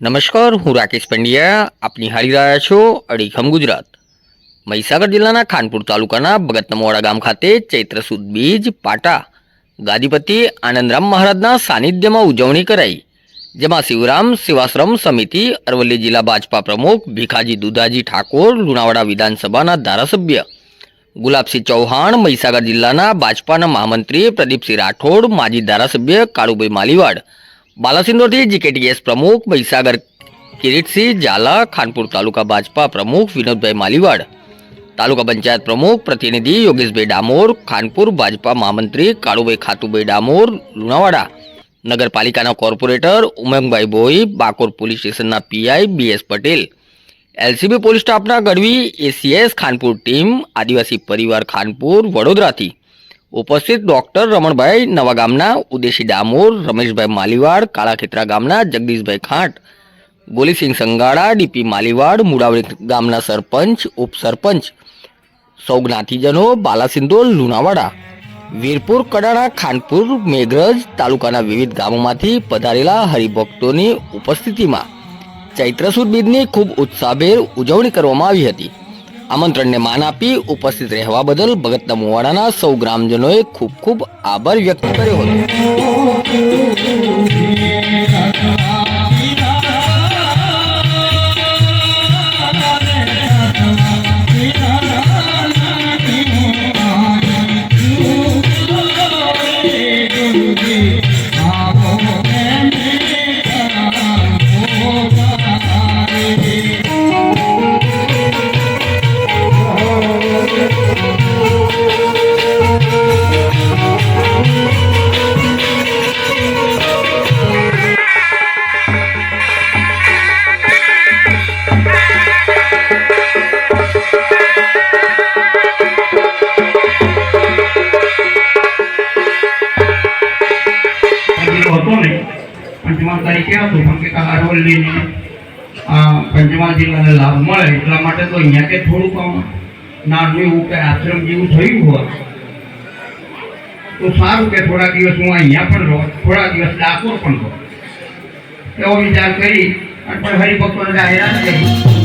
નમસ્કાર, હું રાકેશ પંડ્યા. આપ નિહાળી રહ્યા છો અડીખમ ગુજરાત. મહીસાગર જિલ્લાના ખાનપુર તાલુકાના ભગતનમવાડા ગામ ખાતે ચૈત્ર સુદ બીજ પાટા ગાદીપતિ આનંદરામ મહારાજના સાનિધ્યમાં ઉજવણી કરાઈ, જેમાં શિવરામ સેવાશ્રમ સમિતિ, અરવલ્લી જિલ્લા ભાજપા પ્રમુખ ભીખાજી દુધાજી ઠાકોર, લુણાવાડા વિધાનસભાના ધારાસભ્ય ગુલાબસિંહ ચૌહાણ, મહીસાગર જિલ્લાના ભાજપાના મહામંત્રી પ્રદીપસિંહ રાઠોડ, માજી ધારાસભ્ય કાળુભાઈ માલીવાડ, બાલાસિનોરથી જીકેટીએસ પ્રમુખ મહીસાગર કિરીટસિંહ ઝાલા, ખાનપુર તાલુકા ભાજપા પ્રમુખ વિનોદભાઈ માલીવાડ, તાલુકા પંચાયત પ્રમુખ પ્રતિનિધિ યોગેશભાઈ ડામોર, ખાનપુર ભાજપા મહામંત્રી કાળુભાઈ ખાતુભાઈ ડામોર, લુણાવાડા નગરપાલિકાના કોર્પોરેટર ઉમંગભાઈ ભોઈ, બાકોર પોલીસ સ્ટેશનના PI B S Patel, LCB police સ્ટાફના ગઢવી, એસીએસ ખાનપુર ટીમ, આદિવાસી પરિવાર ખાનપુર વડોદરાથી ઉપસ્થિત ડોક્ટર રમણભાઈ નવા ગામના, ઉદેશી ડામોર, રમેશભાઈ માલીવાડ, કાળાખેતરા ગામના જગદીશભાઈ ખાંટ, ગોલીસિંહ સંગાડા, ડીપી માલીવાડ, મુડાવડી ગામના સરપંચ, ઉપસરપંચ, સૌ જ્ઞાતિજનો, બાલાસિંદોલ, લુણાવાડા, વીરપુર, કડાણા, ખાનપુર, મેઘરજ તાલુકાના વિવિધ ગામોમાંથી પધારેલા હરિભક્તોની ઉપસ્થિતિમાં ચૈત્ર સુદ બીજની ખૂબ ઉત્સાહભેર ઉજવણી કરવામાં આવી હતી. આમંત્રણને માન આપી ઉપસ્થિત રહેવા બદલ ભગતનમવાડાના સૌ ગ્રામજનોએ ખૂબ ખૂબ આભાર વ્યક્ત કર્યો હતો. પંચમહાલ તરીકે હતું પણ કે અરવલ્લીને પંચમહાલ જિલ્લાને લાભ મળે એટલા માટે તો અહીંયા કે થોડુંક નાનું એવું કે આશ્રમ જેવું થયું હોય તો સારું કે થોડા દિવસ હું અહીંયા પણ રહું, થોડા દિવસ ડાકોર પણ રહું, એવો વિચાર કરી અને પણ હરિભક્તોને જાહેરાત કરી.